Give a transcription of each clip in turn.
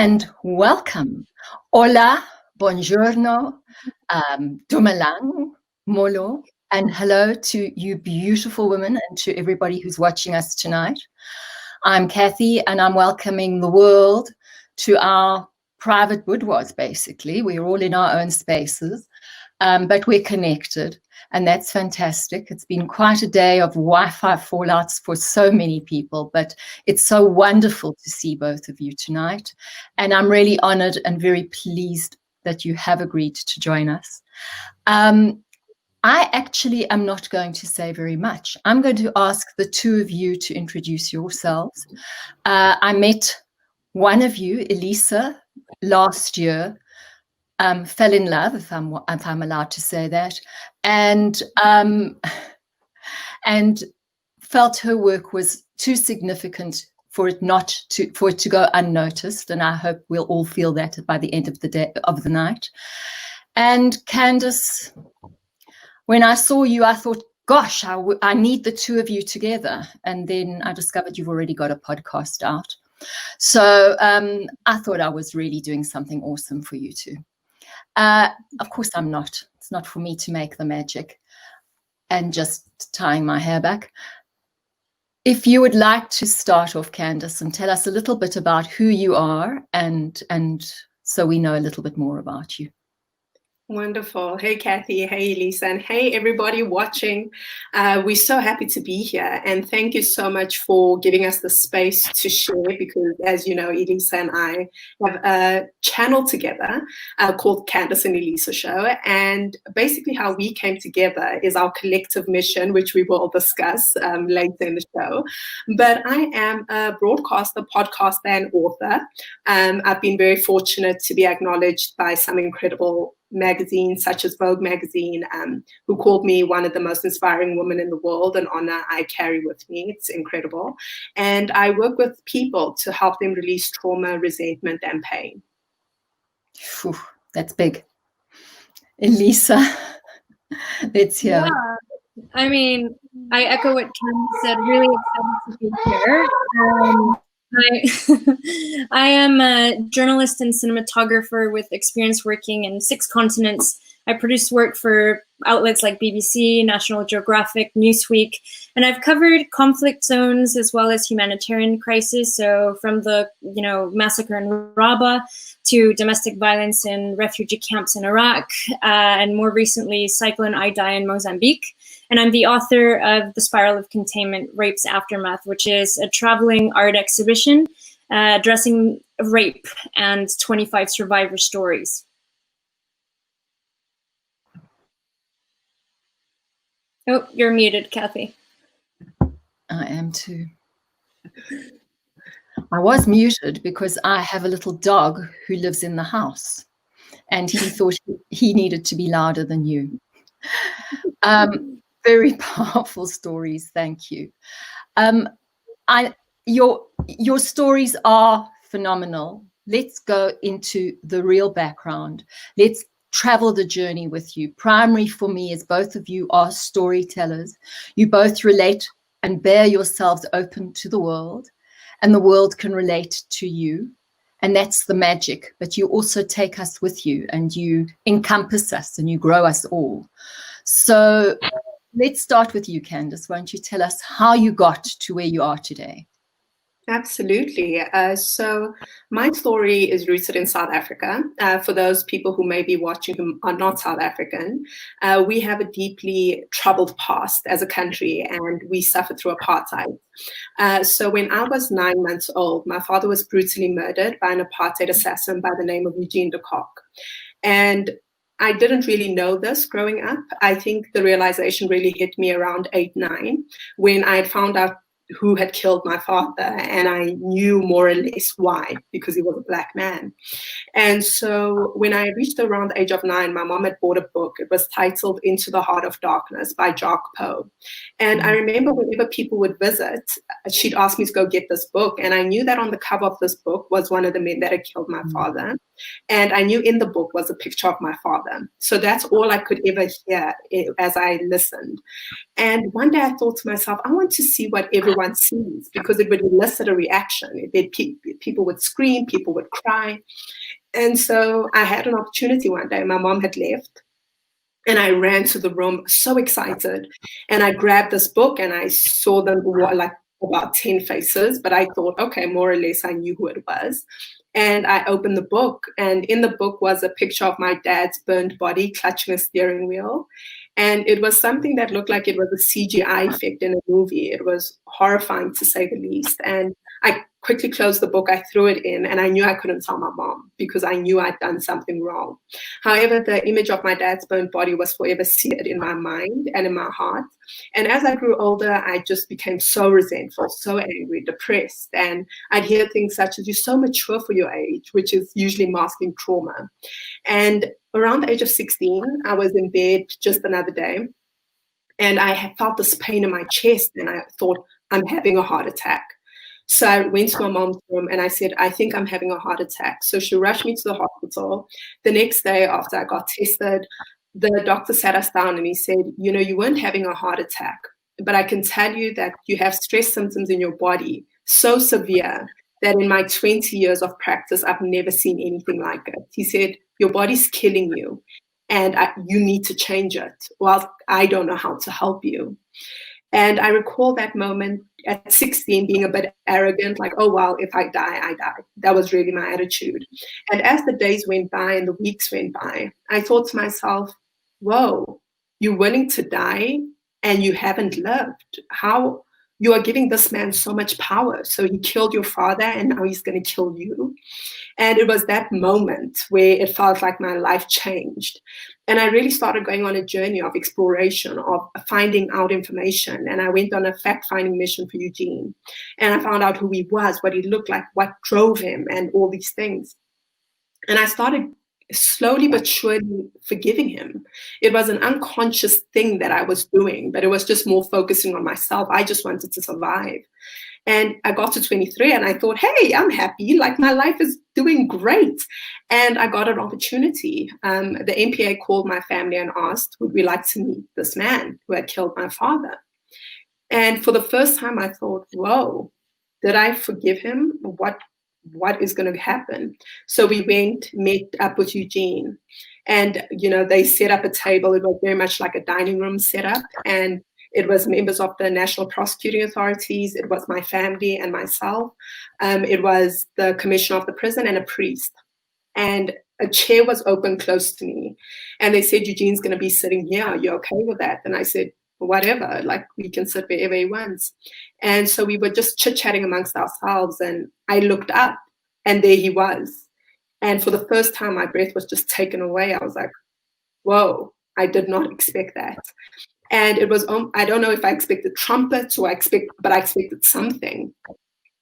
and welcome. Hola, buongiorno, dumelang, molo, and hello to you beautiful women and to everybody who's watching us tonight. I'm Kathy, and I'm welcoming the world to our private boudoirs, basically. We're all in our own spaces, but we're connected, and that's fantastic. It's been quite a day of Wi-Fi fallouts for so many people, but it's so wonderful to see both of you tonight. And I'm really honored and very pleased that you have agreed to join us. I actually am not going to say very much. I'm going to ask the two of you to introduce yourselves. I met one of you, Elisa, last year, fell in love, if I'm allowed to say that, and felt her work was too significant for it to go unnoticed. And I hope we'll all feel that by the end of the night. And Candice, when I saw you, I thought, gosh, I need the two of you together. And then I discovered you've already got a podcast out. So I thought I was really doing something awesome for you two. Of course I'm not. It's not for me to make the magic and just tying my hair back. If you would like to start off, Candice, and tell us a little bit about who you are and so we know a little bit more about you. Wonderful. Hey, Kathy. Hey, Elisa. And hey, everybody watching. We're so happy to be here. And thank you so much for giving us the space to share, because as you know, Elisa and I have a channel together called Candice and Elisa Show. And basically how we came together is our collective mission, which we will discuss later in the show. But I am a broadcaster, podcaster, and author. I've been very fortunate to be acknowledged by some incredible magazines such as Vogue magazine, who called me one of the most inspiring women in the world, an honor I carry with me. It's incredible. And I work with people to help them release trauma, resentment, and pain. Whew, that's big. Elisa, let's hear. Yeah, I mean, I echo what Candice said. Really excited to be here. I am a journalist and cinematographer with experience working in 6 continents. I produce work for outlets like BBC, National Geographic, Newsweek, and I've covered conflict zones as well as humanitarian crisis. So from the massacre in Rabah to domestic violence in refugee camps in Iraq, and more recently Cyclone Idai in Mozambique. And I'm the author of The Spiral of Containment, Rape's Aftermath, which is a traveling art exhibition addressing rape and 25 survivor stories. Oh, you're muted, Kathy. I am too. I was muted because I have a little dog who lives in the house, and he thought he needed to be louder than you. Very powerful stories. Thank you. Your stories are phenomenal. Let's go into the real background. Let's travel the journey with you. Primary for me is both of you are storytellers. You both relate and bear yourselves open to the world, and the world can relate to you. And that's the magic. But you also take us with you, and you encompass us, and you grow us all. So let's start with you, Candice. Won't you tell us how you got to where you are today? Absolutely. So my story is rooted in South Africa. For those people who may be watching who are not South African, we have a deeply troubled past as a country, and we suffered through apartheid. So when I was 9 months old, my father was brutally murdered by an apartheid assassin by the name of Eugene de Kock. And I didn't really know this growing up. I think the realization really hit me around 8, 9, when I had found out who had killed my father, and I knew more or less why, because he was a black man. And so when I reached around the age of 9, my mom had bought a book. It was titled Into the Heart of Darkness by Jacques Poe. And I remember whenever people would visit, she'd ask me to go get this book. And I knew that on the cover of this book was one of the men that had killed my father. And I knew in the book was a picture of my father. So that's all I could ever hear as I listened. And one day I thought to myself, I want to see what everyone one sees, because it would elicit a reaction. People would scream, people would cry. And so I had an opportunity one day. My mom had left, and I ran to the room so excited. And I grabbed this book, and I saw them like about 10 faces, but I thought, okay, more or less I knew who it was. And I opened the book, and in the book was a picture of my dad's burned body clutching a steering wheel. And it was something that looked like it was a CGI effect in a movie. It was horrifying, to say the least. And I quickly closed the book, I threw it in, and I knew I couldn't tell my mom because I knew I'd done something wrong. However, the image of my dad's burned body was forever seared in my mind and in my heart. And as I grew older, I just became so resentful, so angry, depressed. And I'd hear things such as, "You're so mature for your age," which is usually masking trauma. And around the age of 16, I was in bed just another day, and I had felt this pain in my chest, and I thought, I'm having a heart attack. So I went to my mom's room and I said, "I think I'm having a heart attack." So she rushed me to the hospital. The next day after I got tested, the doctor sat us down and he said, "You weren't having a heart attack, but I can tell you that you have stress symptoms in your body so severe that in my 20 years of practice, I've never seen anything like it." He said, "Your body's killing you and you need to change it. Well, I don't know how to help you." And I recall that moment at 16 being a bit arrogant, like, "Oh, well, if I die, I die." That was really my attitude. And as the days went by and the weeks went by, I thought to myself, whoa, you're willing to die and you haven't lived. How? You are giving this man so much power. So he killed your father and now he's going to kill you. And it was that moment where it felt like my life changed. And I really started going on a journey of exploration, of finding out information. And I went on a fact-finding mission for Eugene. And I found out who he was, what he looked like, what drove him, and all these things. And I started slowly but surely forgiving him. It was an unconscious thing that I was doing, but it was just more focusing on myself. I just wanted to survive. And I got to 23 and I thought, hey, I'm happy. Like, my life is doing great. And I got an opportunity. The MPA called my family and asked, would we like to meet this man who had killed my father? And for the first time, I thought, whoa, did I forgive him? What is going to happen? So we met up with Eugene, and they set up a table. It was very much like a dining room setup, and it was members of the national prosecuting authorities. It was my family and myself. It was the commissioner of the prison and a priest, and a chair was open close to me, and they said, "Eugene's going to be sitting here. Are you okay with that?" And I said, whatever, like, we can sit wherever he wants. And so we were just chit-chatting amongst ourselves, and I looked up and there he was. And for the first time, my breath was just taken away. I was like, whoa, I did not expect that. And it was, I don't know if I expected trumpets but I expected something.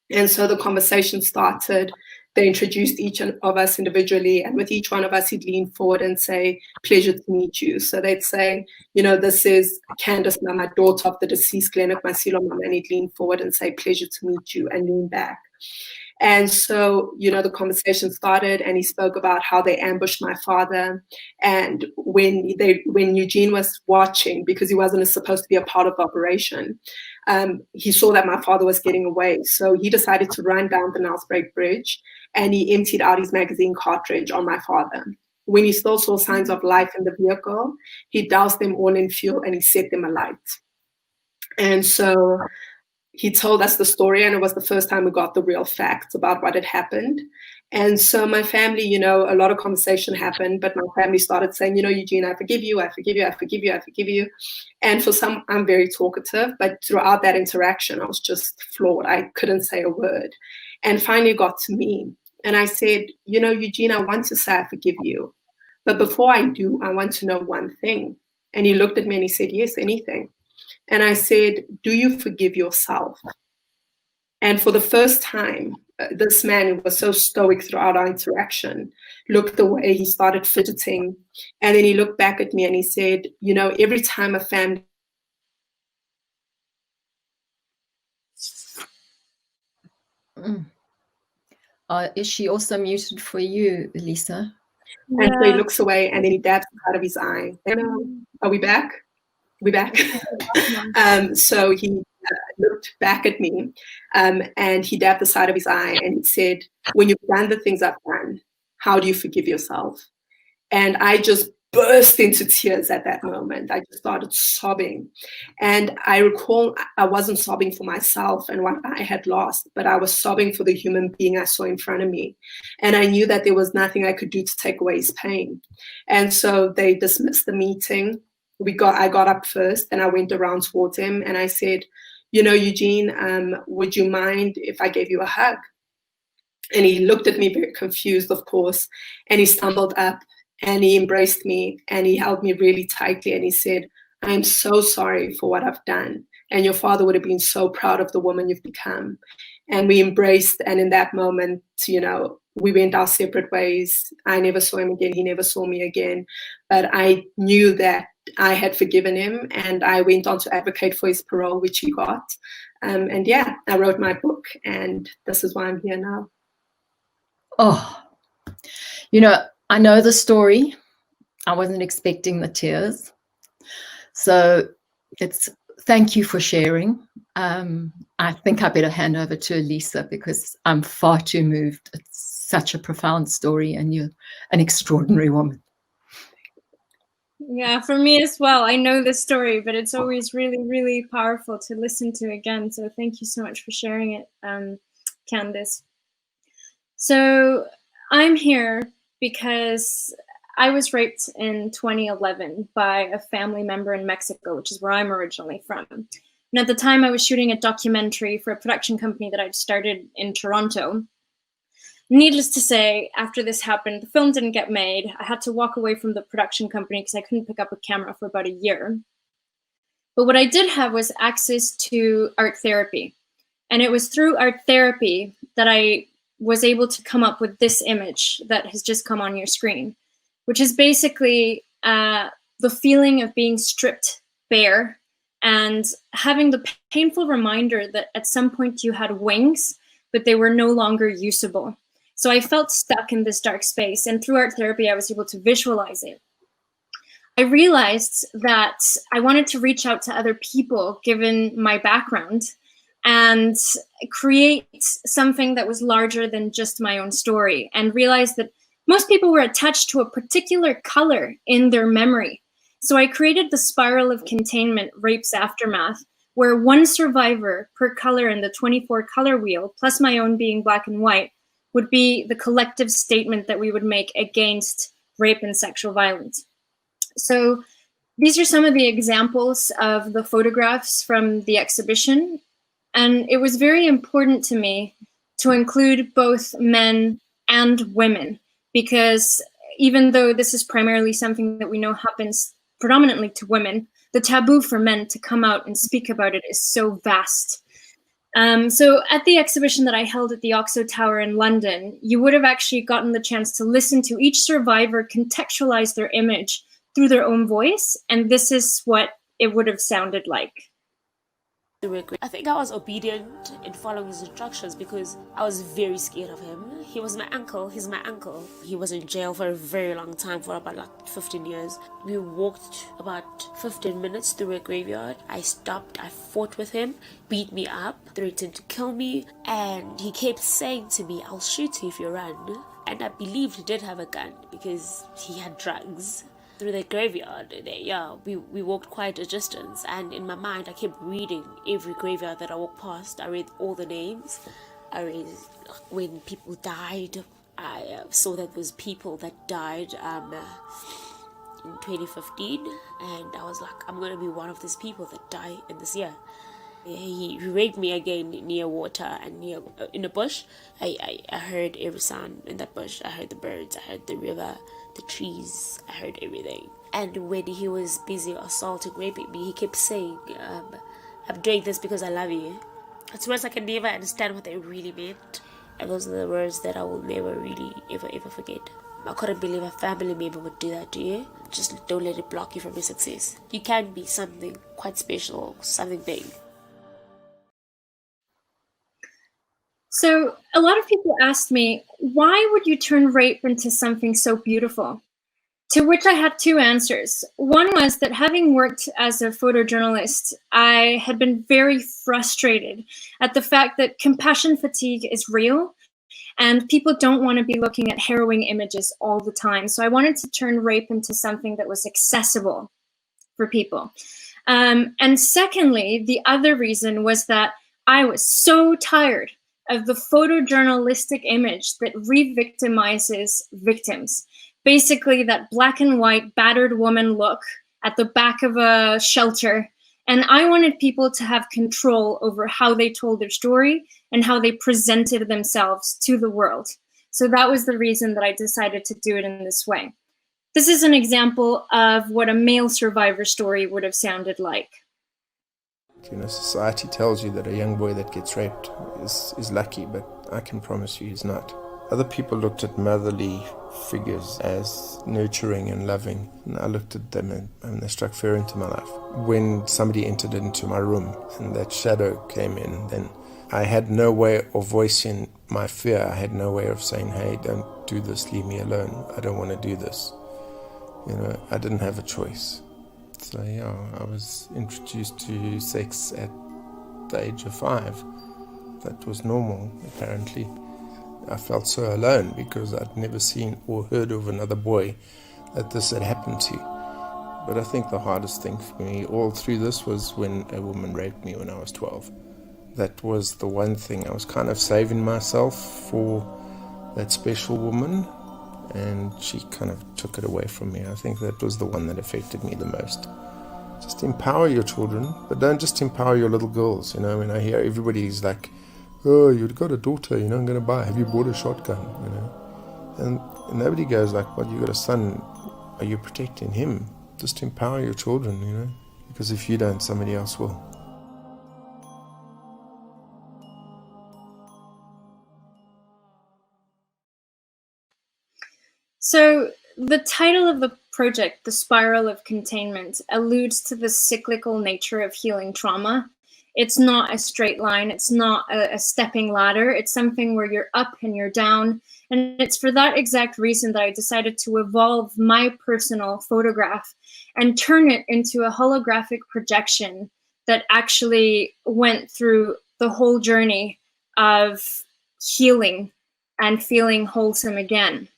And so the conversation started. They introduced each of us individually, and with each one of us, he'd lean forward and say, "Pleasure to meet you." So they'd say, "This is Candice Mama, daughter of the deceased Glennock Masilo Mama," and he'd lean forward and say, "Pleasure to meet you," and lean back. And so, the conversation started, and he spoke about how they ambushed my father. And when Eugene was watching, because he wasn't supposed to be a part of the operation, he saw that my father was getting away. So he decided to run down the Nelspruit Bridge, and he emptied out his magazine cartridge on my father. When he still saw signs of life in the vehicle, he doused them all in fuel and he set them alight. And so he told us the story, and it was the first time we got the real facts about what had happened. And so my family, a lot of conversation happened, but my family started saying, "Eugene, I forgive you, I forgive you, I forgive you, I forgive you." And for some, I'm very talkative, but throughout that interaction, I was just floored. I couldn't say a word. And finally got to me. And I said, "Eugene, I want to say I forgive you. But before I do, I want to know one thing." And he looked at me and he said, "Yes, anything." And I said, "Do you forgive yourself?" And for the first time, this man, who was so stoic throughout our interaction, looked away. He started fidgeting. And then he looked back at me and he said, every time a family... Is she also muted for you, Elisa? Yeah. And so he looks away and then he dabs out of his eye. Are we back? We back? So he looked back at me, and he dabbed the side of his eye, and he said, "When you've done the things I've done, how do you forgive yourself?" And I just burst into tears at that moment. I just started sobbing. And I recall I wasn't sobbing for myself and what I had lost, but I was sobbing for the human being I saw in front of me. And I knew that there was nothing I could do to take away his pain. And so they dismissed the meeting. I got up first and I went around towards him and I said, "You know, Eugene, would you mind if I gave you a hug?" And he looked at me very confused, of course, and he stumbled up and he embraced me and he held me really tightly and he said, "I am so sorry for what I've done. And your father would have been so proud of the woman you've become." And we embraced. And in that moment, we went our separate ways. I never saw him again. He never saw me again. But I knew that I had forgiven him and I went on to advocate for his parole, which he got. And yeah, I wrote my book and this is why I'm here now. Oh, I know the story. I wasn't expecting the tears. So thank you for sharing. I think I better hand over to Elisa because I'm far too moved. It's such a profound story and you're an extraordinary woman. Yeah, for me as well. I know this story, but it's always really, really powerful to listen to again. So thank you so much for sharing it, Candice. So I'm here because I was raped in 2011 by a family member in Mexico, which is where I'm originally from. And at the time, I was shooting a documentary for a production company that I'd started in Toronto. Needless to say, after this happened, the film didn't get made. I had to walk away from the production company because I couldn't pick up a camera for about a year. But what I did have was access to art therapy. And it was through art therapy that I was able to come up with this image that has just come on your screen, which is basically the feeling of being stripped bare and having the painful reminder that at some point you had wings, but they were no longer usable. So I felt stuck in this dark space, and through art therapy, I was able to visualize it. I realized that I wanted to reach out to other people, given my background, and create something that was larger than just my own story, and realized that most people were attached to a particular color in their memory. So I created the spiral of containment, Rape's Aftermath, where one survivor per color in the 24 color wheel, plus my own being black and white, would be the collective statement that we would make against rape and sexual violence. So these are some of the examples of the photographs from the exhibition. And it was very important to me to include both men and women, because even though this is primarily something that we know happens predominantly to women, the taboo for men to come out and speak about it is so vast. So at the exhibition that I held at the Oxo Tower in London, you would have actually gotten the chance to listen to each survivor contextualize their image through their own voice, and this is what it would have sounded like. I think I was obedient in following his instructions because I was very scared of him. He was my uncle. He's my uncle. He was in jail for a very long time, for about 15 years. We walked about 15 minutes through a graveyard. I stopped. I fought with him, beat me up, threatened to kill me, and he kept saying to me, "I'll shoot you if you run." And I believed he did have a gun because he had drugs. Through the graveyard, we walked quite a distance, and in my mind I kept reading every graveyard that I walked past. I read all the names. I read when people died. I saw that there was people that died in 2015, and I was like, I'm going to be one of these people that die in this year. He raped me again near water and in a bush. I heard every sound in that bush. I heard the birds, I heard the river, the trees, I heard everything. And when he was busy assaulting, raping me, he kept saying, I'm doing this because I love you. It's words I can never understand what they really meant. And those are the words that I will never really ever forget. I couldn't believe a family member would do that to you. Just don't let it block you from your success. You can be something quite special, something big. So a lot of people asked me, why would you turn rape into something so beautiful? To which I had two answers. One was that having worked as a photojournalist, I had been very frustrated at the fact that compassion fatigue is real and people don't want to be looking at harrowing images all the time. So I wanted to turn rape into something that was accessible for people. And secondly, the other reason was that I was so tired of the photojournalistic image that re-victimizes victims. Basically, that black and white battered woman look at the back of a shelter. And I wanted people to have control over how they told their story and how they presented themselves to the world. So that was the reason that I decided to do it in this way. This is an example of what a male survivor story would have sounded like. You know, society tells you that a young boy that gets raped is lucky, but I can promise you he's not. Other people looked at motherly figures as nurturing and loving, and I looked at them and they struck fear into my life. When somebody entered into my room and that shadow came in, then I had no way of voicing my fear. I had no way of saying, hey, don't do this, leave me alone, I don't want to do this. You know, I didn't have a choice. So yeah, I was introduced to sex at the age of 5. That was normal, apparently. I felt so alone because I'd never seen or heard of another boy that this had happened to. But I think the hardest thing for me all through this was when a woman raped me when I was 12. That was the one thing. I was kind of saving myself for that special woman, and she kind of took it away from me. I think that was the one that affected me the most. Just empower your children, but don't just empower your little girls. You know, when I hear everybody's like, oh, you've got a daughter, you know, I'm going to buy, have you bought a shotgun, you know? And nobody goes like, well, you got a son, are you protecting him? Just empower your children, you know, because if you don't, somebody else will. So the title of the project, The Spiral of Containment, alludes to the cyclical nature of healing trauma. It's not a straight line. It's not a stepping ladder. It's something where you're up and you're down. And it's for that exact reason that I decided to evolve my personal photograph and turn it into a holographic projection that actually went through the whole journey of healing and feeling wholesome again.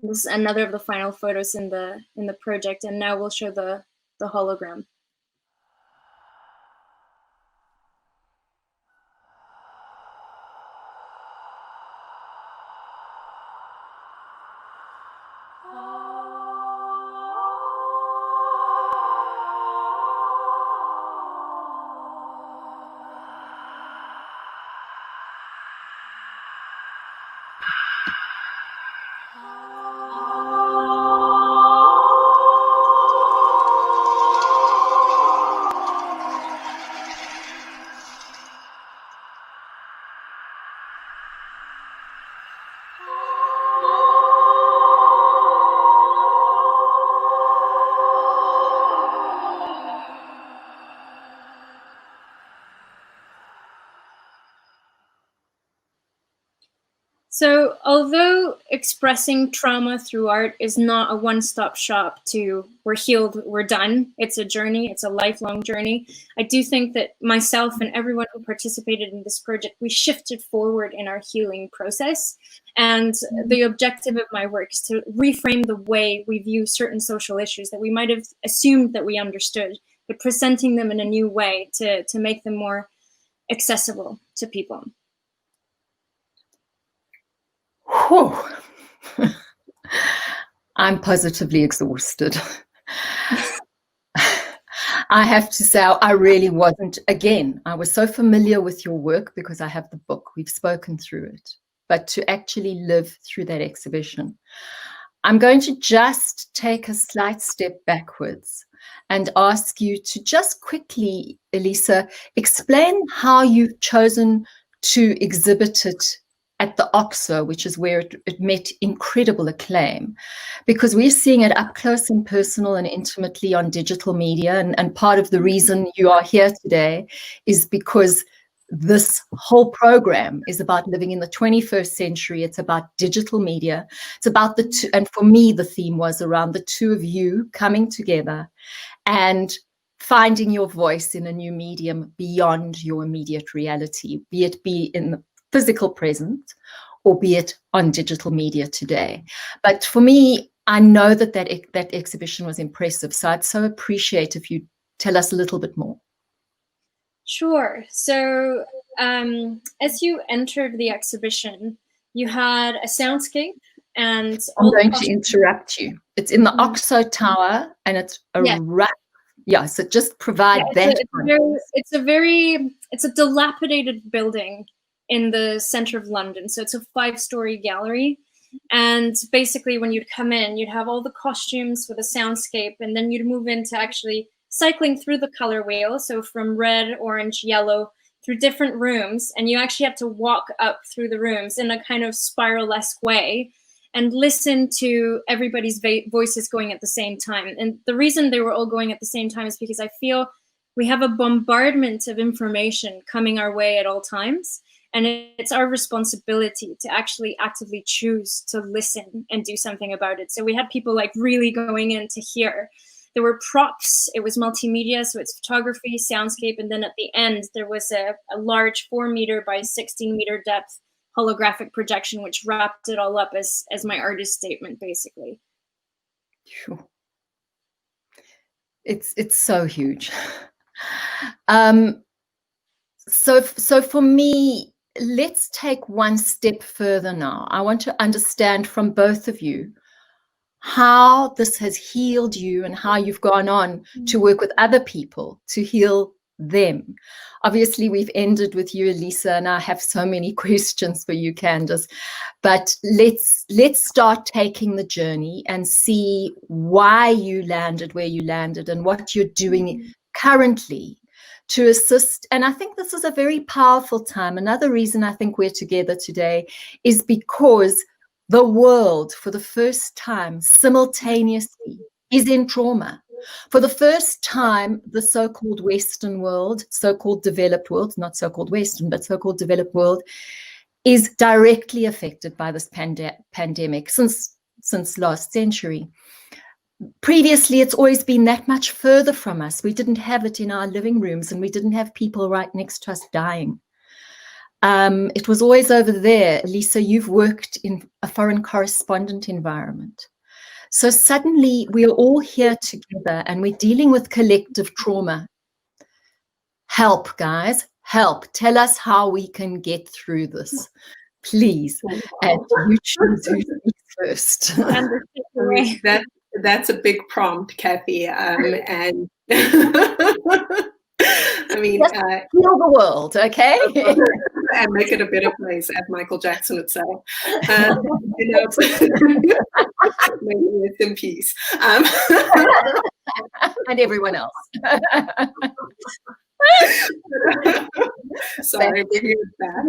This is another of the final photos in the project, and now we'll show the hologram. So although expressing trauma through art is not a one-stop shop to we're healed, we're done, it's a journey, it's a lifelong journey, I do think that myself and everyone who participated in this project, we shifted forward in our healing process. And the objective of my work is to reframe the way we view certain social issues that we might have assumed that we understood, but presenting them in a new way to make them more accessible to people. Whew. I'm positively exhausted. I have to say, I really wasn't. Again, I was so familiar with your work because I have the book. We've spoken through it. But to actually live through that exhibition, I'm going to just take a slight step backwards and ask you to just quickly, Elisa, explain how you've chosen to exhibit it at the OXO, which is where it met incredible acclaim, because we're seeing it up close and personal and intimately on digital media. And part of the reason you are here today is because this whole program is about living in the 21st century. It's about digital media. It's about the two, and for me, the theme was around the two of you coming together and finding your voice in a new medium beyond your immediate reality, be it in the physical present or be it on digital media today. But for me, I know that exhibition was impressive. So I'd so appreciate if you tell us a little bit more. Sure. So as you entered the exhibition, you had a soundscape, and I'm going to interrupt you. It's in the OXO Tower, and it's a so just provide that. It's a dilapidated building in the center of London. So it's a 5-story gallery. And basically when you'd come in, you'd have all the costumes with a soundscape, and then you'd move into actually cycling through the color wheel. So from red, orange, yellow, through different rooms. And you actually had to walk up through the rooms in a kind of spiral-esque way and listen to everybody's voices going at the same time. And the reason they were all going at the same time is because I feel we have a bombardment of information coming our way at all times. And it's our responsibility to actually actively choose to listen and do something about it. So we had people like really going in to hear. There were props, it was multimedia, so it's photography, soundscape, and then at the end, there was a large 4-meter by 16-meter depth holographic projection, which wrapped it all up as my artist statement, basically. Sure. It's so huge. So for me, let's take one step further now. I want to understand from both of you how this has healed you and how you've gone on to work with other people to heal them. Obviously, we've ended with you, Elisa, and I have so many questions for you, Candice. But let's start taking the journey and see why you landed where you landed and what you're doing currently to assist. And I think this is a very powerful time. Another reason I think we're together today is because the world, for the first time, simultaneously, is in trauma. For the first time, the so-called Western world, so-called developed world, not so-called Western, but so-called developed world, is directly affected by this pandemic since last century. Previously, it's always been that much further from us. We didn't have it in our living rooms, and we didn't have people right next to us dying. It was always over there. Lisa, you've worked in a foreign correspondent environment. So suddenly we're all here together and we're dealing with collective trauma. Help, guys, help. Tell us how we can get through this, please. And you choose who speaks first. I mean, that's a big prompt, Kathy. And I mean, heal the world, okay? And make it a better place, as Michael Jackson would say. Maybe rest in peace. And everyone else. Sorry, maybe it's bad.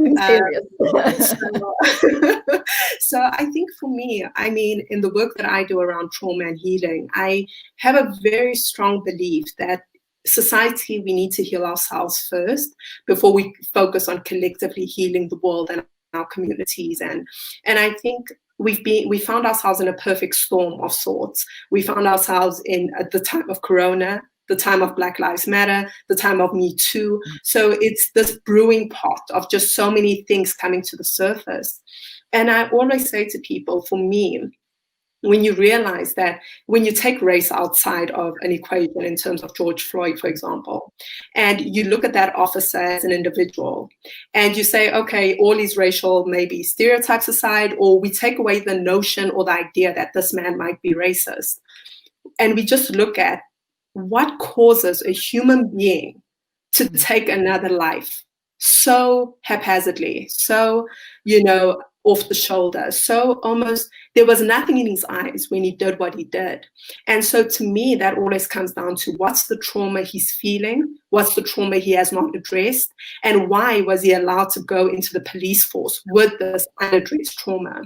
So I think for me, I mean, in the work that I do around trauma and healing, I have a very strong belief that society, we need to heal ourselves first before we focus on collectively healing the world and our communities. And I think we found ourselves in a perfect storm of sorts. We found ourselves in the time of Corona, the time of Black Lives Matter, the time of Me Too. So it's this brewing pot of just so many things coming to the surface. And I always say to people, for me, when you realize that when you take race outside of an equation in terms of George Floyd, for example, and you look at that officer as an individual and you say, okay, all these racial maybe stereotypes aside, or we take away the notion or the idea that this man might be racist, and we just look at what causes a human being to take another life so haphazardly, so, off the shoulder. So almost there was nothing in his eyes when he did what he did. And so to me, that always comes down to what's the trauma he's feeling, what's the trauma he has not addressed, and why was he allowed to go into the police force with this unaddressed trauma.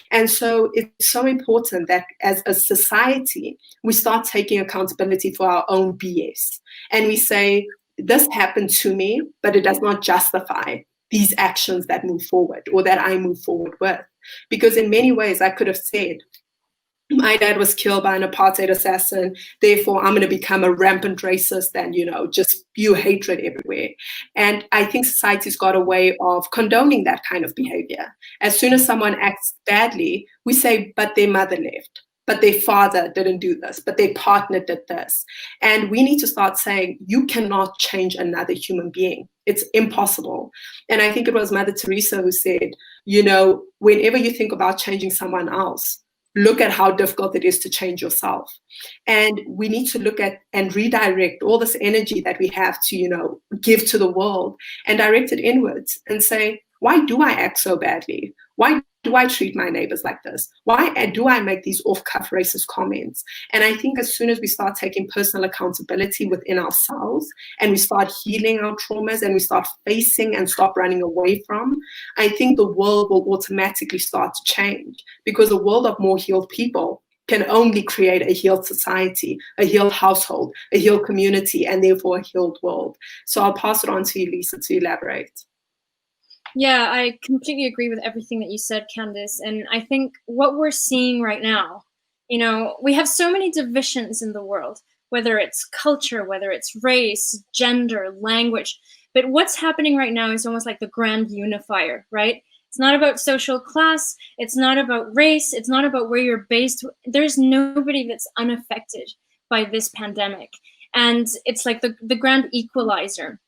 And so it's so important that as a society, we start taking accountability for our own BS. And we say, this happened to me, but it does not justify these actions that move forward or that I move forward with. Because in many ways I could have said, my dad was killed by an apartheid assassin, therefore I'm going to become a rampant racist and, just spew hatred everywhere. And I think society's got a way of condoning that kind of behavior. As soon as someone acts badly, we say, but their mother left, but their father didn't do this, but their partner did this. And we need to start saying, you cannot change another human being. It's impossible. And I think it was Mother Teresa who said, whenever you think about changing someone else, look at how difficult it is to change yourself. And we need to look at and redirect all this energy that we have to, give to the world and direct it inwards and say, why do I act so badly? Why do I treat my neighbors like this? Why do I make these off-cuff racist comments? And I think as soon as we start taking personal accountability within ourselves and we start healing our traumas and we start facing and stop running away from, I think the world will automatically start to change, because a world of more healed people can only create a healed society, a healed household, a healed community, and therefore a healed world. So I'll pass it on to you, Lisa, to elaborate. Yeah, I completely agree with everything that you said, Candice. And I think what we're seeing right now, we have so many divisions in the world, whether it's culture, whether it's race, gender, language. But what's happening right now is almost like the grand unifier, right? It's not about social class. It's not about race. It's not about where you're based. There's nobody that's unaffected by this pandemic. And it's like the grand equalizer.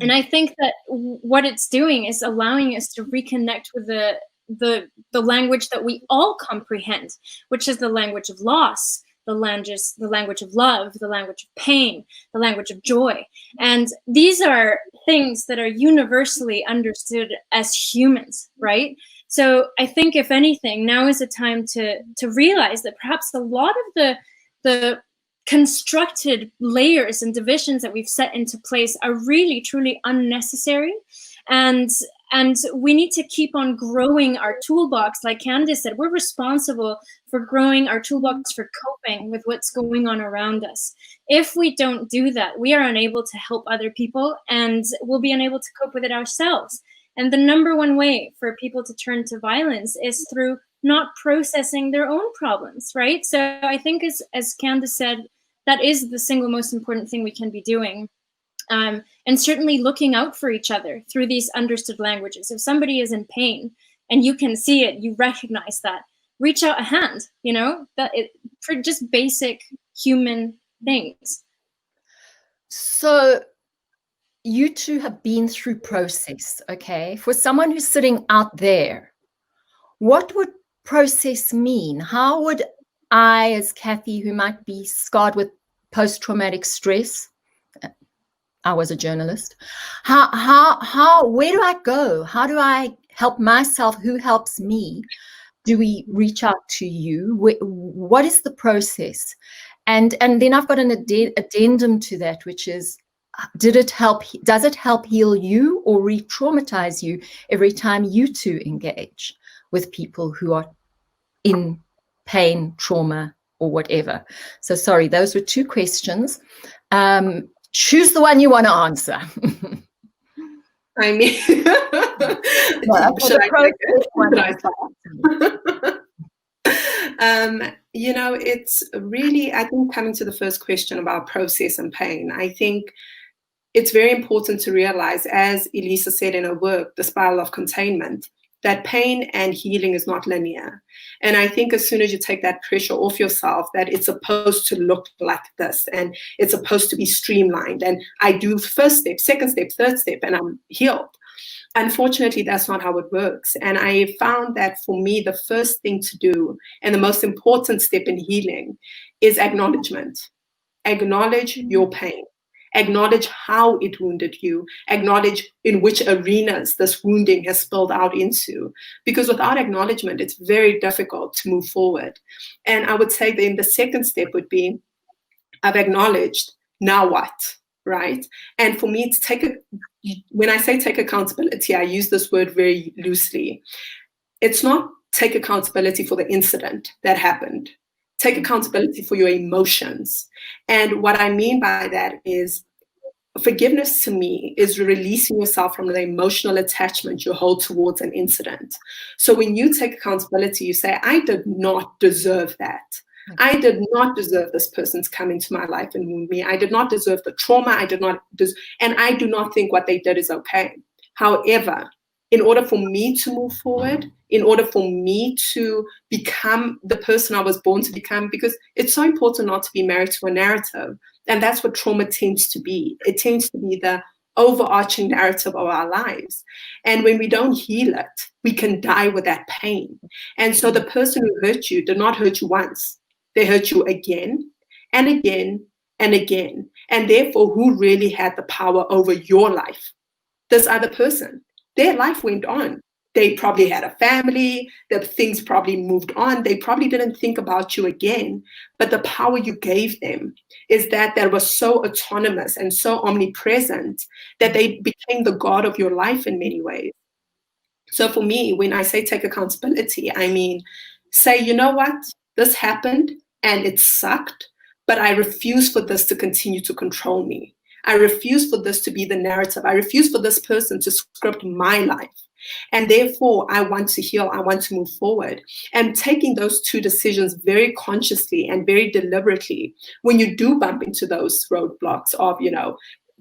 And I think that what it's doing is allowing us to reconnect with the language that we all comprehend, which is the language of loss, the language of love, the language of pain, the language of joy. And these are things that are universally understood as humans, right? So I think, if anything, now is a time to realize that perhaps a lot of the constructed layers and divisions that we've set into place are really truly unnecessary, and we need to keep on growing our toolbox. Like Candice said, we're responsible for growing our toolbox for coping with what's going on around us. If we don't do that, we are unable to help other people, and we'll be unable to cope with it ourselves. And the number one way for people to turn to violence is through not processing their own problems, right? So I think, as Candice said, that is the single most important thing we can be doing. And certainly looking out for each other through these understood languages. If somebody is in pain and you can see it, you recognize that, reach out a hand, for just basic human things. So you two have been through process, okay? For someone who's sitting out there, what would process mean? How would I, as Kathy, who might be scarred with post-traumatic stress, I was a journalist, where do I go? How do I help myself? Who helps me? Do we reach out to you? What is the process? And then I've got an addendum to that, which is, does it help heal you or re-traumatize you every time you two engage with people who are in pain, trauma, or whatever? So sorry, those were two questions. Choose the one you want to answer. I mean, it's really, I think, coming to the first question about process and pain, I think it's very important to realize, as Elisa said in her work, The Spiral of Containment, that pain and healing is not linear. And I think as soon as you take that pressure off yourself, that it's supposed to look like this and it's supposed to be streamlined. And I do first step, second step, third step, and I'm healed. Unfortunately, that's not how it works. And I found that for me, the first thing to do and the most important step in healing is acknowledgement. Acknowledge your pain. Acknowledge how it wounded you. Acknowledge in which arenas this wounding has spilled out into. Because without acknowledgement, it's very difficult to move forward. And I would say then the second step would be, I've acknowledged, now what, right? And for me, when I say take accountability, I use this word very loosely. It's not take accountability for the incident that happened. Take accountability for your emotions. And what I mean by that is, forgiveness to me is releasing yourself from the emotional attachment you hold towards an incident. So when you take accountability, you say, I did not deserve that. I did not deserve this person to come into my life and wound me. I did not deserve the trauma. I did not, and I do not think what they did is okay. However, in order for me to move forward, in order for me to become the person I was born to become, because it's so important not to be married to a narrative. And that's what trauma tends to be. It tends to be the overarching narrative of our lives. And when we don't heal it, we can die with that pain. And so the person who hurt you did not hurt you once. They hurt you again and again and again. And therefore, who really had the power over your life? This other person. Their life went on. They probably had a family, the things probably moved on. They probably didn't think about you again. But the power you gave them is that was so autonomous and so omnipresent that they became the God of your life in many ways. So for me, when I say take accountability, I mean, say, you know what? This happened and it sucked, but I refuse for this to continue to control me. I refuse for this to be the narrative. I refuse for this person to script my life. And therefore, I want to heal. I want to move forward. And taking those two decisions very consciously and very deliberately, when you do bump into those roadblocks of,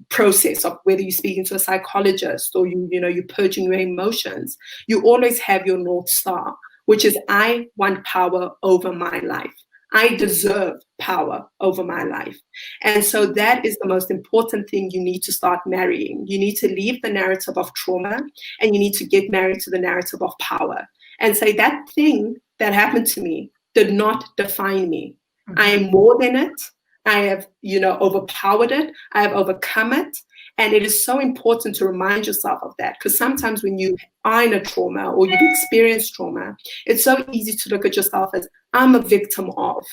process of whether you're speaking to a psychologist or you're purging your emotions, you always have your North Star, which is I want power over my life. I deserve power over my life. And so that is the most important thing you need to start marrying. You need to leave the narrative of trauma and you need to get married to the narrative of power and say that thing that happened to me did not define me. Mm-hmm. I am more than it. I have, overpowered it. I have overcome it. And it is so important to remind yourself of that, because sometimes when you are in a trauma or you've experienced trauma, it's so easy to look at yourself as, I'm a victim of.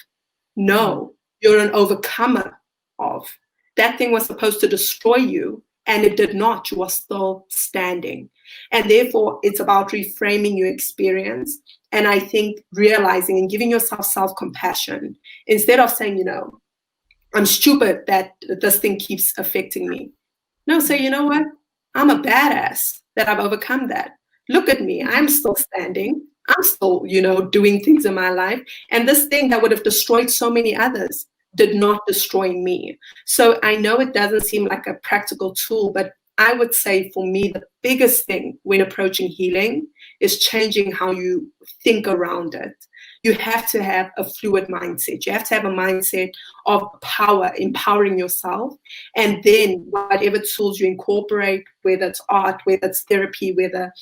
No, you're an overcomer of. That thing was supposed to destroy you, and it did not. You are still standing. And therefore, it's about reframing your experience. And I think realizing and giving yourself self-compassion, instead of saying, I'm stupid that this thing keeps affecting me. No, so you know what? I'm a badass that I've overcome that. Look at me. I'm still standing. I'm still, doing things in my life. And this thing that would have destroyed so many others did not destroy me. So I know it doesn't seem like a practical tool, but I would say for me, the biggest thing when approaching healing is changing how you think around it. You have to have a fluid mindset. You have to have a mindset of power, empowering yourself. And then whatever tools you incorporate, whether it's art, whether it's therapy, whether,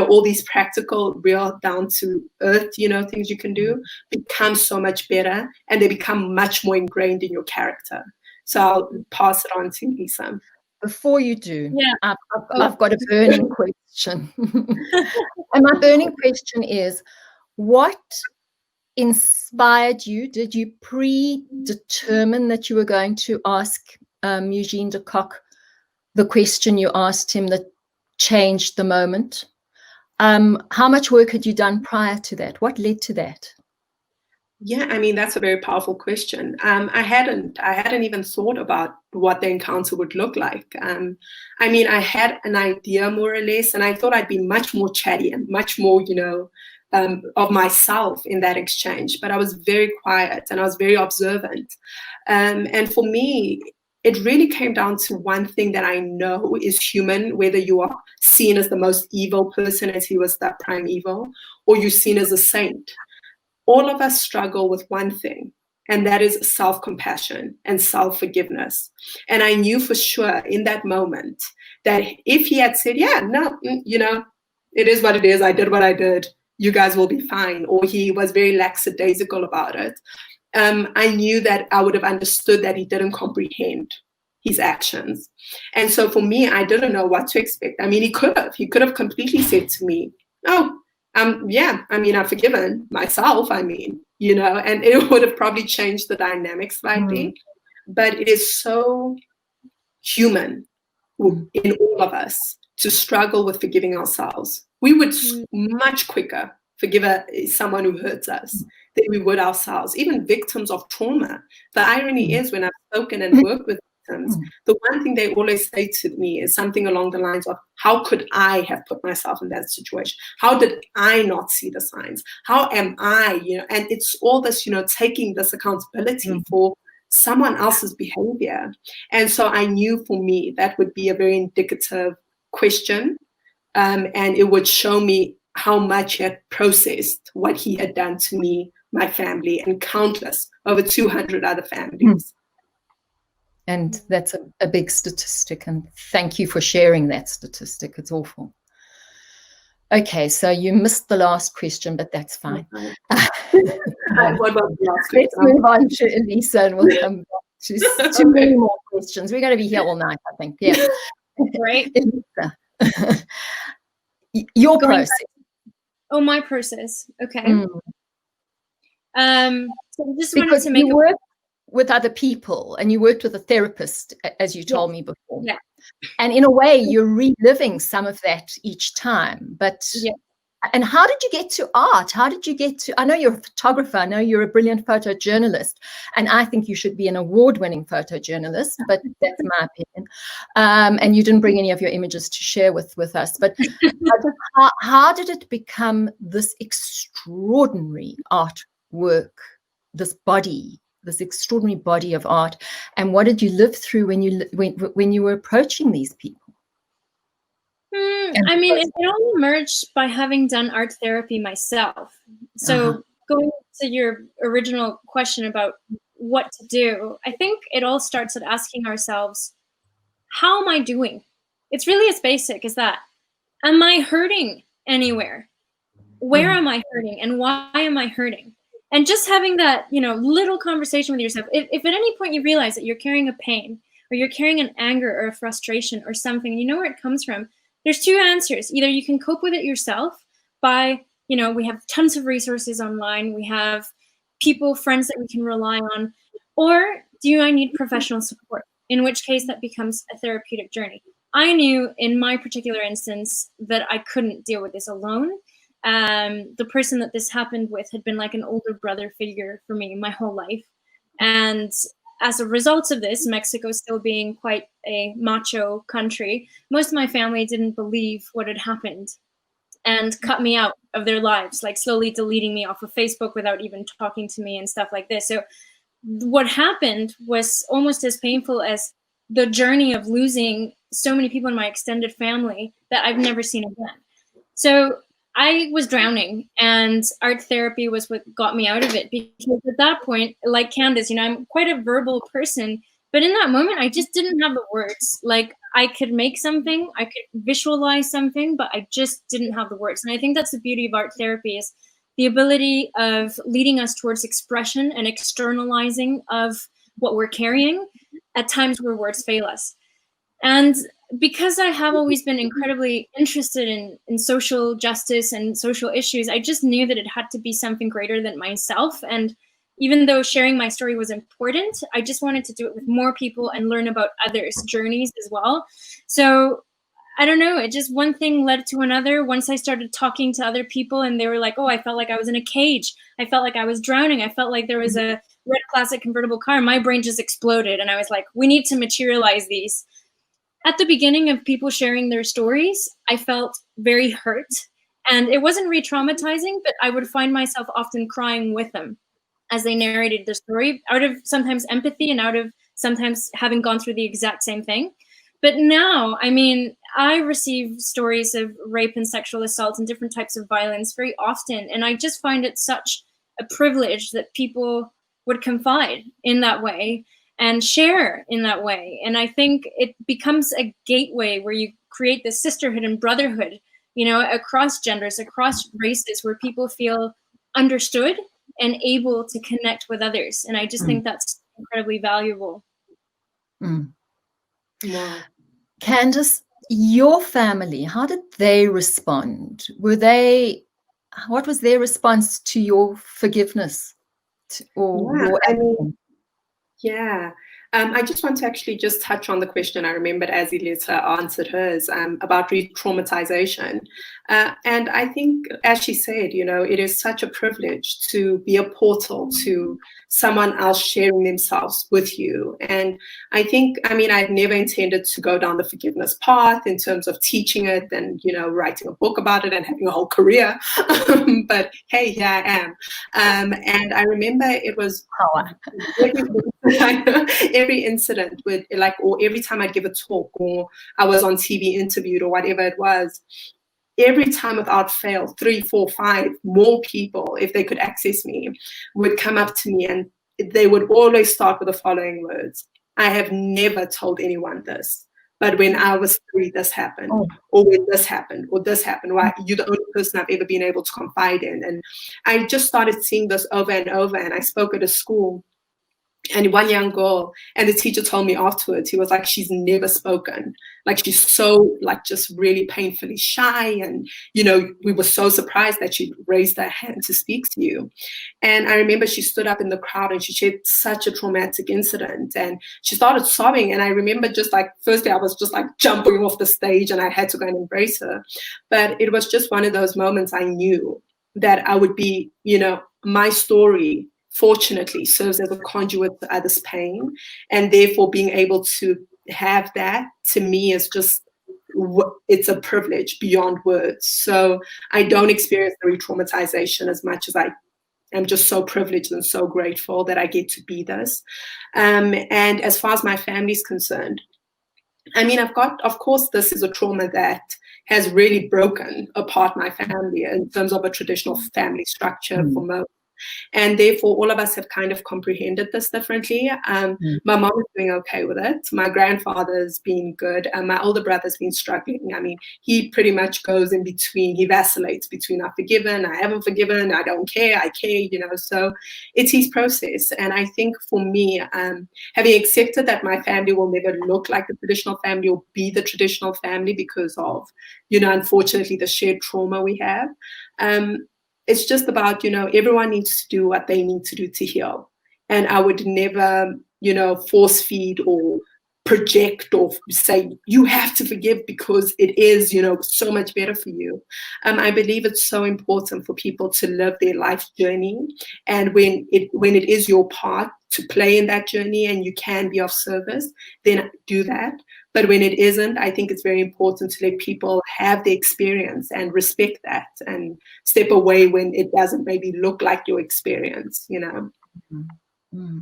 all these practical, real down to earth, things you can do, become so much better and they become much more ingrained in your character. So I'll pass it on to Lisa. Before you do, I've got a burning question. And my burning question is, what inspired you? Did you predetermine that you were going to ask Eugene de Kock the question you asked him that changed the moment? How much work had you done prior to that? What led to that? Yeah, I mean, that's a very powerful question. I hadn't even thought about what the encounter would look like. I mean, I had an idea more or less, and I thought I'd be much more chatty and much more, of myself in that exchange. But I was very quiet and I was very observant. And for me, it really came down to one thing that I know is human, whether you are seen as the most evil person, as he was that prime evil, or you're seen as a saint. All of us struggle with one thing, and that is self-compassion and self-forgiveness. And I knew for sure in that moment that if he had said, yeah, no, it is what it is, I did what I did, you guys will be fine, or he was very lackadaisical about it, I knew that I would have understood that he didn't comprehend his actions. And so for me, I didn't know what to expect. I mean, he could have completely said to me, oh, I've forgiven myself, and it would have probably changed the dynamic slightly. But it is so human in all of us to struggle with forgiving ourselves. We would much quicker forgive someone who hurts us than we would ourselves, even victims of trauma. The irony is, when I've spoken and worked with victims, the one thing they always say to me is something along the lines of, how could I have put myself in that situation? How did I not see the signs? How am I, and it's all this, taking this accountability for someone else's behavior. And so I knew for me that would be a very indicative question, and it would show me how much he had processed what he had done to me, my family, and countless, over 200 other families. And that's a big statistic, and thank you for sharing that statistic. It's awful. Okay, so you missed the last question, but that's fine. What about the last Let's move on to Elisa, and we'll come back to many more questions. We're going to be here all night, I think. Yeah. Great. Elisa, your process. Oh, my process. Okay. So I just wanted Because to make you work with other people, and you worked with a therapist, as you told me before. Yeah. And in a way, you're reliving some of that each time. But and how did you get to art? How did you get to? I know you're a photographer. I know you're a brilliant photojournalist, and I think you should be an award-winning photojournalist. But that's my opinion. And you didn't bring any of your images to share with us. But how did it become this extraordinary artwork, this extraordinary body of art? And what did you live through when you were approaching these people? I mean, it all emerged by having done art therapy myself. So going to your original question about what to do, I think it all starts at asking ourselves, how am I doing? It's really as basic as that. Am I hurting anywhere? Where am I hurting, and why am I hurting? And just having that, little conversation with yourself. If at any point you realize that you're carrying a pain, or you're carrying an anger or a frustration or something, you know where it comes from, there's two answers. Either you can cope with it yourself by, we have tons of resources online. We have people, friends that we can rely on. Or do I need professional support? In which case that becomes a therapeutic journey. I knew in my particular instance that I couldn't deal with this alone. The person that this happened with had been like an older brother figure for me my whole life. And as a result of this, Mexico still being quite a macho country, most of my family didn't believe what had happened and cut me out of their lives, like slowly deleting me off of Facebook without even talking to me and stuff like this. So what happened was almost as painful as the journey of losing so many people in my extended family that I've never seen again. So I was drowning, and art therapy was what got me out of it, because at that point, like Candice, I'm quite a verbal person, but in that moment, I just didn't have the words. Like, I could make something, I could visualize something, but I just didn't have the words. And I think that's the beauty of art therapy, is the ability of leading us towards expression and externalizing of what we're carrying at times where words fail us. And because I have always been incredibly interested in social justice and social issues, I just knew that it had to be something greater than myself. And even though sharing my story was important, I just wanted to do it with more people and learn about others' journeys as well. So I don't know, it just one thing led to another. Once I started talking to other people and they were like, oh, I felt like I was in a cage. I felt like I was drowning. I felt like there was a red classic convertible car. My brain just exploded. And I was like, we need to materialize these. At the beginning of people sharing their stories, I felt very hurt, and it wasn't re-traumatizing, but I would find myself often crying with them as they narrated their story, out of sometimes empathy and out of sometimes having gone through the exact same thing. But now, I mean, I receive stories of rape and sexual assault and different types of violence very often, and I just find it such a privilege that people would confide in that way and share in that way. And I think it becomes a gateway where you create this sisterhood and brotherhood, across genders, across races, where people feel understood and able to connect with others. And I just think that's incredibly valuable. Wow. Candice, your family, how did they respond? What was their response to your forgiveness? I just want to actually just touch on the question I remembered as Elisa answered hers about re-traumatization. And I think, as she said, it is such a privilege to be a portal to someone else sharing themselves with you. And I think, I've never intended to go down the forgiveness path in terms of teaching it and, writing a book about it and having a whole career. But hey, here I am. And I remember it was every incident with or every time I'd give a talk or I was on TV interviewed or whatever it was, every time without fail, 3, 4, 5 more people, if they could access me, would come up to me and they would always start with the following words: I have never told anyone this, but when I was 3, this happened, or when this happened, or this happened. Why, you're the only person I've ever been able to confide in. And I just started seeing this over and over. And I spoke at a school, and one young girl, and the teacher told me afterwards, he was like, she's never spoken. Like, she's so, just really painfully shy. And, we were so surprised that she raised her hand to speak to you. And I remember she stood up in the crowd and she shared such a traumatic incident. And she started sobbing. And I remember firstly, I was just jumping off the stage and I had to go and embrace her. But it was just one of those moments I knew that I would be, my story fortunately serves as a conduit to others' pain, and therefore being able to have that, to me, is just, it's a privilege beyond words. So I don't experience the re-traumatization as much as I am just so privileged and so grateful that I get to be this. And as far as my family's concerned, I've got, of course, this is a trauma that has really broken apart my family in terms of a traditional family structure for most. And therefore, all of us have kind of comprehended this differently. My mom is doing okay with it. My grandfather's been good. And my older brother's been struggling. He pretty much goes in between. He vacillates between I've forgiven, I haven't forgiven, I don't care, I care, So it's his process. And I think for me, having accepted that my family will never look like the traditional family or be the traditional family because of, unfortunately, the shared trauma we have, it's just about, everyone needs to do what they need to do to heal. And I would never, force feed or project or say, you have to forgive because it is, so much better for you. I believe it's so important for people to live their life journey. And when it is your part to play in that journey and you can be of service, then do that. But when it isn't, I think it's very important to let people have the experience and respect that and step away when it doesn't maybe look like your experience, Mm-hmm.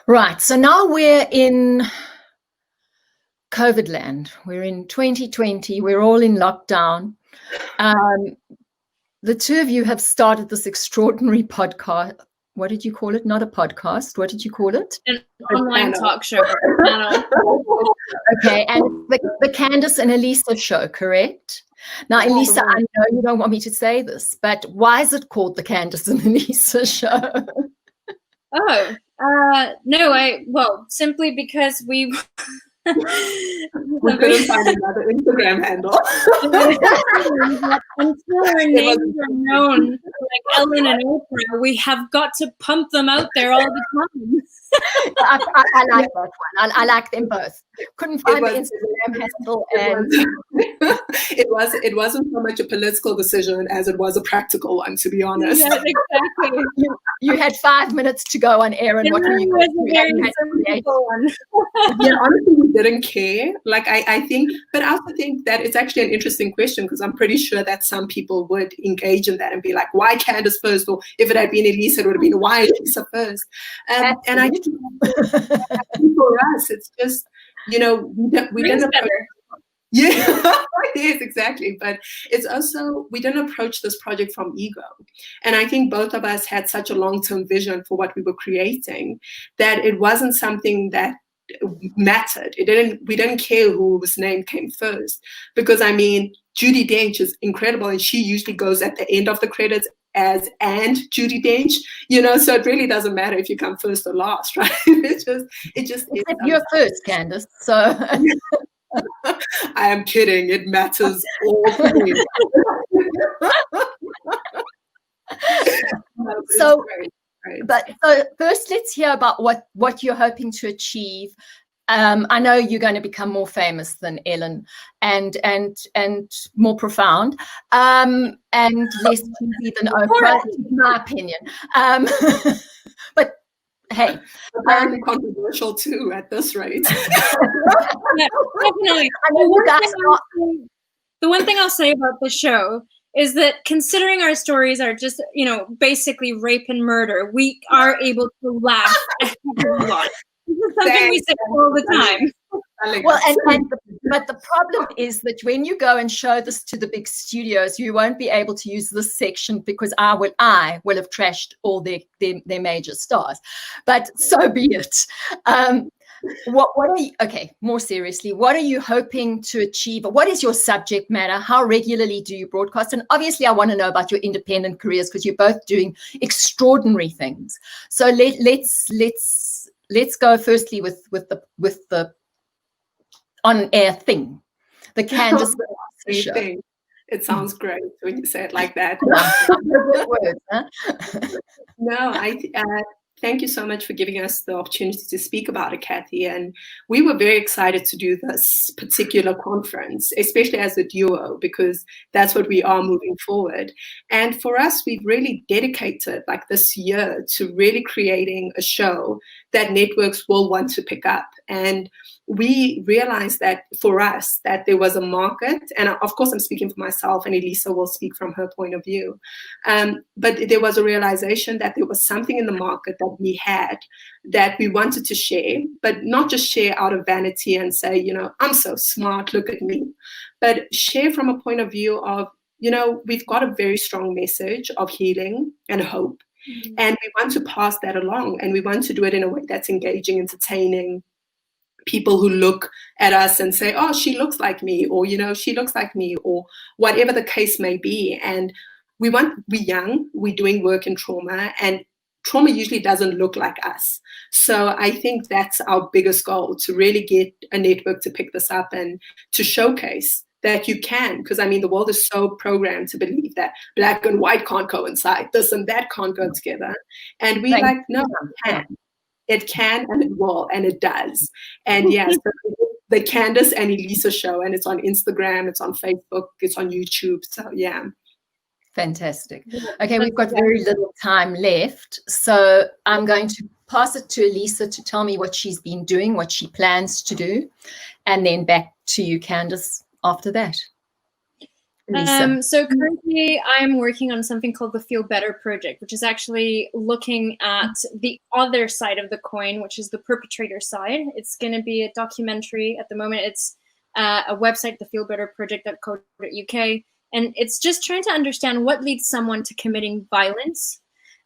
Right. So now we're in COVID land. We're in 2020. We're all in lockdown. The two of you have started this extraordinary podcast. What did you call it? Not a podcast. What did you call it? An online talk show. Okay, and the Candice and Elisa show, correct? Now, Elisa, I know you don't want me to say this, but why is it called the Candice and Elisa show? No, simply because we couldn't find another Instagram handle. Until our names are known, like Ellen and Oprah, we have got to pump them out there all the time. I like that one. I like them both. Couldn't find the Instagram handle, and it wasn't so much a political decision as it was a practical one, to be honest. Yeah, exactly. You had 5 minutes to go on air, and what were you going to do? Yeah, honestly, we didn't care. I think, but I also think that it's actually an interesting question because I'm pretty sure that some people would engage in that and be like, why Candice first? Or if it had been Elisa, it would have been, why Elisa first? And I think for us, it's just, we didn't approach. Yeah, yes, exactly. But it's also, we didn't approach this project from ego. And I think both of us had such a long-term vision for what we were creating that it wasn't something that mattered. We didn't care whose name came first. Because Judi Dench is incredible, and she usually goes at the end of the credits as and Judi Dench, so it really doesn't matter if you come first or last, right? It just is. You're first, Candice. So I am kidding. It matters all for me. So So first, let's hear about what you're hoping to achieve. I know you're going to become more famous than Ellen, and more profound, and less cheesy than Oprah, in my opinion. But hey, apparently controversial too at this rate. Yeah, definitely. The one thing I'll say about the show is that considering our stories are just, basically rape and murder, we are able to laugh a lot. This is something we say all the time. Well, but the problem is that when you go and show this to the big studios, you won't be able to use this section because I will have trashed all their major stars. But so be it. What are you, okay, more seriously, what are you hoping to achieve? What is your subject matter? How regularly do you broadcast? And obviously I want to know about your independent careers because you're both doing extraordinary things. So let's go firstly with the on-air thing, the Candice show. Thing. It sounds great when you say it like that. Words, huh? No, thank you so much for giving us the opportunity to speak about it, Kathy. And we were very excited to do this particular conference, especially as a duo, because that's what we are moving forward. And for us, we've really dedicated this year to really creating a show that networks will want to pick up. And we realized that for us, that there was a market, and of course I'm speaking for myself, and Elisa will speak from her point of view, but there was a realization that there was something in the market that we had that we wanted to share, but not just share out of vanity and say, I'm so smart, look at me, but share from a point of view of, we've got a very strong message of healing and hope, and we want to pass that along, and we want to do it in a way that's engaging, entertaining. People who look at us and say, oh, she looks like me, or, she looks like me, or whatever the case may be. And we're young, we're doing work in trauma, and trauma usually doesn't look like us. So I think that's our biggest goal, to really get a network to pick this up and to showcase that you can, because the world is so programmed to believe that black and white can't coincide, this and that can't go together. And we no, it can. It can, and it will, and it does. And yes, the Candice and Elisa show, and it's on Instagram, it's on Facebook, it's on YouTube. So yeah. Fantastic. Okay, we've got very little time left. So I'm going to pass it to Elisa to tell me what she's been doing, what she plans to do, and then back to you, Candice, after that. So currently I'm working on something called the Feel Better Project, which is actually looking at the other side of the coin, which is the perpetrator side. It's going to be a documentary. At the moment, it's a website, thefeelbetterproject.co.uk, and it's just trying to understand what leads someone to committing violence,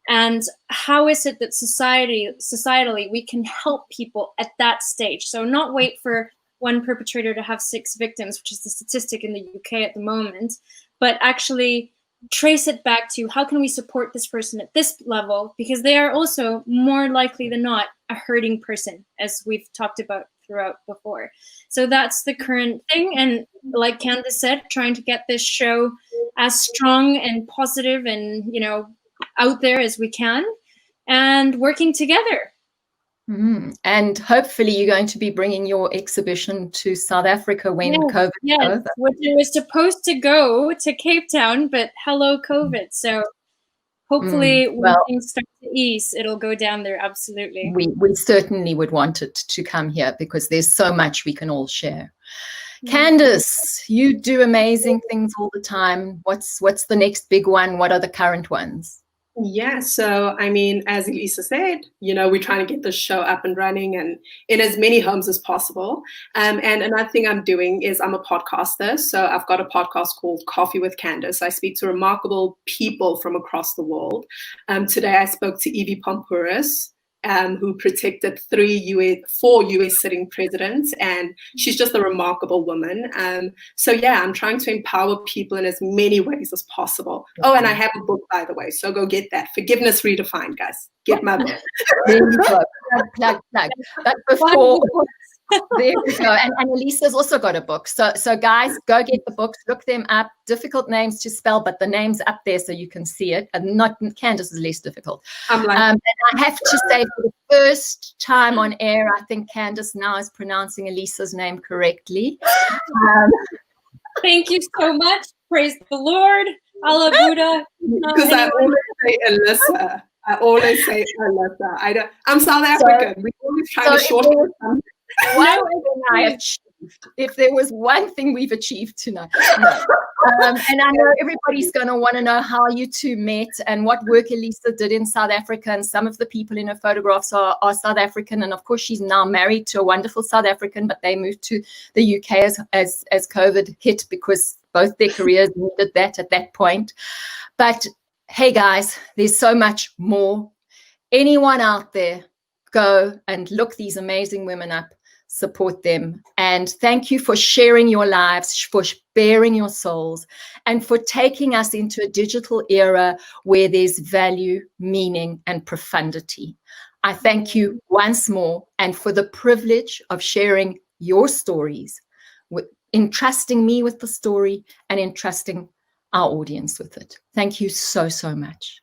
and how is it that societally we can help people at that stage. So not wait for one perpetrator to have 6 victims, which is the statistic in the UK at the moment, but actually trace it back to how can we support this person at this level, because they are also more likely than not a hurting person, as we've talked about throughout before. So that's the current thing. And like Candice said, trying to get this show as strong and positive and, out there as we can, and working together. And hopefully you're going to be bringing your exhibition to South Africa when COVID is over. Which it was supposed to go to Cape Town, but hello COVID. So hopefully when things start to ease, it'll go down there. Absolutely. We certainly would want it to come here because there's so much we can all share. Candice, you do amazing things all the time. What's the next big one? What are the current ones? Yeah, so as Elisa said, we're trying to get this show up and running and in as many homes as possible. And another thing I'm doing is I'm a podcaster. So I've got a podcast called Coffee with Candice. I speak to remarkable people from across the world. Today I spoke to Evie Pompouris, who protected 4 US sitting presidents, and she's just a remarkable woman. So yeah, I'm trying to empower people in as many ways as possible. Oh, and I have a book, by the way, so go get that. Forgiveness Redefined, guys. Get my book. There you go. Plug. But There we go. And Elisa's also got a book. So guys, go get the books, look them up. Difficult names to spell, but the name's up there so you can see it. And not Candice is less difficult. I'm like, And I have to say, for the first time on air, I think Candice now is pronouncing Elisa's name correctly. Thank you so much. Praise the Lord. Allah Buddha. because I always say Elisa. I always say Elisa. I'm South African. We always try to shorten it. If there was one thing we've achieved tonight. No. And I know everybody's going to want to know how you two met and what work Elisa did in South Africa. And some of the people in her photographs are South African. And of course, she's now married to a wonderful South African, but they moved to the UK as COVID hit because both their careers needed that at that point. But hey, guys, there's so much more. Anyone out there, go and look these amazing women up. Support them. And thank you for sharing your lives, for bearing your souls, and for taking us into a digital era where there's value, meaning, and profundity. I thank you once more, and for the privilege of sharing your stories, entrusting me with the story and entrusting our audience with it. Thank you so, so much.